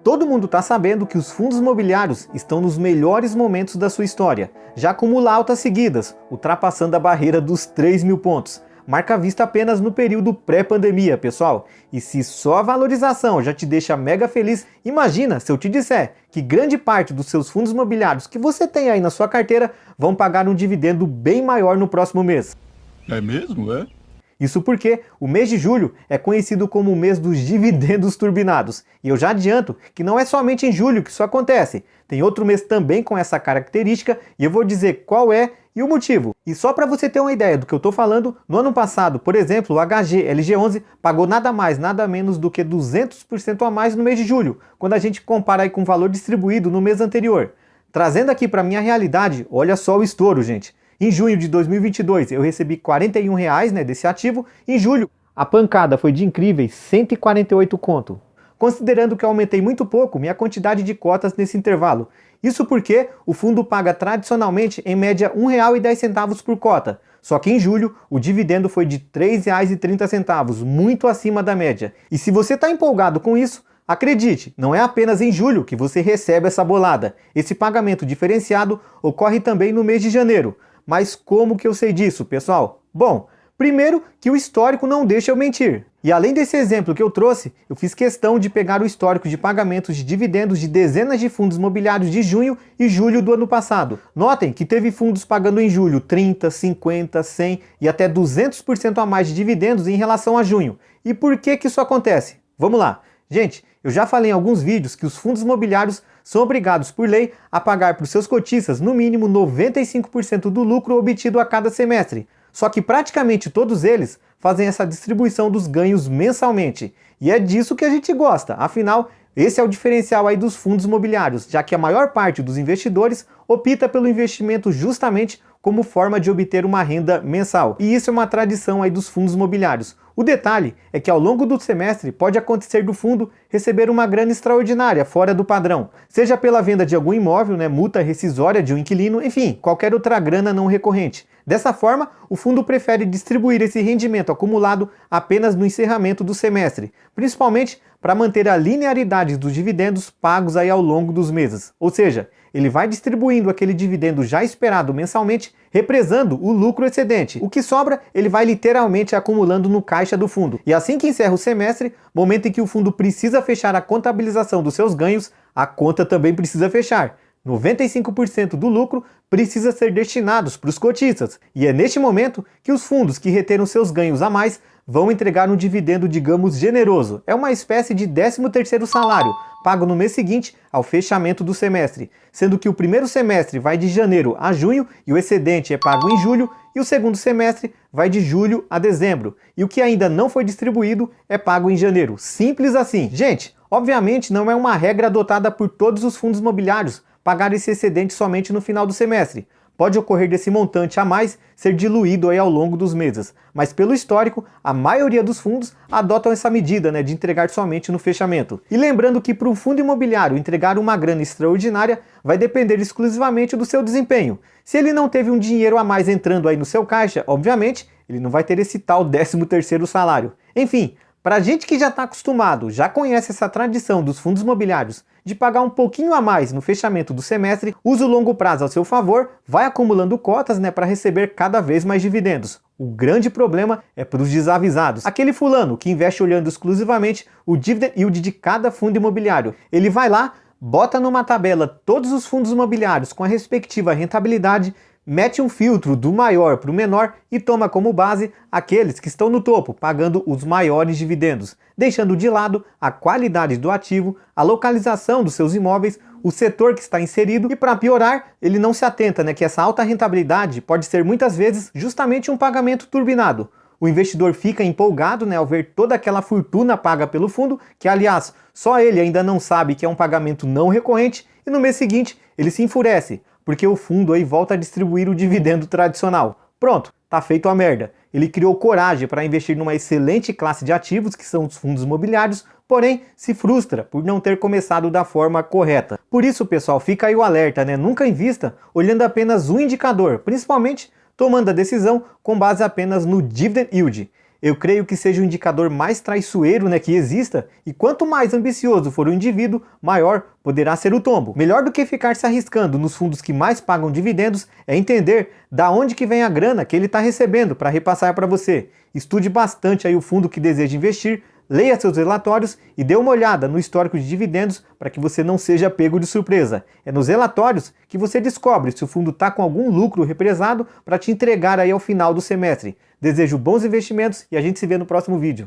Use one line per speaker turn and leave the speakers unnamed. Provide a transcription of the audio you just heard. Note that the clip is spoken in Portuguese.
Todo mundo está sabendo que os fundos imobiliários estão nos melhores momentos da sua história, já acumula altas seguidas, ultrapassando a barreira dos 3.000 pontos. Marca vista apenas no período pré-pandemia, pessoal. E se só a valorização já te deixa mega feliz, imagina se eu te disser que grande parte dos seus fundos imobiliários que você tem aí na sua carteira vão pagar um dividendo bem maior no próximo mês.
É mesmo, é?
Isso porque o mês de julho é conhecido como o mês dos dividendos turbinados. E eu já adianto que não é somente em julho que isso acontece. Tem outro mês também com essa característica e eu vou dizer qual é e o motivo. E só para você ter uma ideia do que eu estou falando, no ano passado, por exemplo, o HGLG11 pagou nada mais, nada menos do que 200% a mais no mês de julho, quando a gente compara aí com o valor distribuído no mês anterior. Trazendo aqui para minha realidade, olha só o estouro, gente. Em junho de 2022 eu recebi R$ 41 desse ativo, em julho a pancada foi de incríveis 148 conto. Considerando que eu aumentei muito pouco minha quantidade de cotas nesse intervalo. Isso porque o fundo paga tradicionalmente em média R$ 1,10 por cota. Só que em julho o dividendo foi de R$ 3,30, muito acima da média. E se você está empolgado com isso, acredite, não é apenas em julho que você recebe essa bolada. Esse pagamento diferenciado ocorre também no mês de janeiro. Mas como que eu sei disso, pessoal? Bom, primeiro que o histórico não deixa eu mentir. E além desse exemplo que eu trouxe, eu fiz questão de pegar o histórico de pagamentos de dividendos de dezenas de fundos imobiliários de junho e julho do ano passado. Notem que teve fundos pagando em julho 30, 50, 100 e até 200% a mais de dividendos em relação a junho. E por que que isso acontece? Vamos lá. Gente, eu já falei em alguns vídeos que os fundos imobiliários são obrigados por lei a pagar para os seus cotistas no mínimo 95% do lucro obtido a cada semestre. Só que praticamente todos eles fazem essa distribuição dos ganhos mensalmente. E é disso que a gente gosta, afinal, esse é o diferencial aí dos fundos imobiliários, já que a maior parte dos investidores opta pelo investimento justamente como forma de obter uma renda mensal. E isso é uma tradição aí dos fundos imobiliários. O detalhe é que ao longo do semestre pode acontecer do fundo receber uma grana extraordinária, fora do padrão. Seja pela venda de algum imóvel, multa rescisória de um inquilino, enfim, qualquer outra grana não recorrente. Dessa forma, o fundo prefere distribuir esse rendimento acumulado apenas no encerramento do semestre, principalmente para manter a linearidade dos dividendos pagos aí ao longo dos meses. Ou seja, ele vai distribuindo aquele dividendo já esperado mensalmente, represando o lucro excedente. O que sobra, ele vai literalmente acumulando no caixa do fundo. E assim que encerra o semestre, momento em que o fundo precisa fechar a contabilização dos seus ganhos, a conta também precisa fechar. 95% do lucro precisa ser destinados para os cotistas. E é neste momento que os fundos que reteram seus ganhos a mais vão entregar um dividendo, digamos, generoso. É uma espécie de 13º salário, pago no mês seguinte ao fechamento do semestre, sendo que o primeiro semestre vai de janeiro a junho e o excedente é pago em julho, e o segundo semestre vai de julho a dezembro, e o que ainda não foi distribuído é pago em janeiro. Simples assim. Gente, obviamente não é uma regra adotada por todos os fundos imobiliários pagar esse excedente somente no final do semestre. Pode ocorrer desse montante a mais ser diluído aí ao longo dos meses, mas pelo histórico, a maioria dos fundos adotam essa medida de entregar somente no fechamento. E lembrando que para um fundo imobiliário entregar uma grana extraordinária vai depender exclusivamente do seu desempenho. Se ele não teve um dinheiro a mais entrando aí no seu caixa, obviamente, ele não vai ter esse tal 13º salário. Enfim, para a gente que já está acostumado, já conhece essa tradição dos fundos imobiliários de pagar um pouquinho a mais no fechamento do semestre, use o longo prazo ao seu favor, vai acumulando cotas para receber cada vez mais dividendos. O grande problema é para os desavisados. Aquele fulano que investe olhando exclusivamente o dividend yield de cada fundo imobiliário. Ele vai lá, bota numa tabela todos os fundos imobiliários com a respectiva rentabilidade, mete um filtro do maior para o menor e toma como base aqueles que estão no topo, pagando os maiores dividendos, deixando de lado a qualidade do ativo, a localização dos seus imóveis, o setor que está inserido e, para piorar, ele não se atenta que essa alta rentabilidade pode ser muitas vezes justamente um pagamento turbinado. O investidor fica empolgado ao ver toda aquela fortuna paga pelo fundo, que aliás, só ele ainda não sabe que é um pagamento não recorrente, e no mês seguinte ele se enfurece, porque o fundo aí volta a distribuir o dividendo tradicional. Pronto, tá feito a merda. Ele criou coragem para investir numa excelente classe de ativos, que são os fundos imobiliários, porém se frustra por não ter começado da forma correta. Por isso, pessoal, fica aí o alerta, Nunca invista olhando apenas um indicador, principalmente tomando a decisão com base apenas no dividend yield. Eu creio que seja o indicador mais traiçoeiro, que exista, e quanto mais ambicioso for o indivíduo, maior poderá ser o tombo. Melhor do que ficar se arriscando nos fundos que mais pagam dividendos é entender da onde que vem a grana que ele está recebendo para repassar para você. Estude bastante aí o fundo que deseja investir, leia seus relatórios e dê uma olhada no histórico de dividendos para que você não seja pego de surpresa. É nos relatórios que você descobre se o fundo está com algum lucro represado para te entregar aí ao final do semestre. Desejo bons investimentos e a gente se vê no próximo vídeo.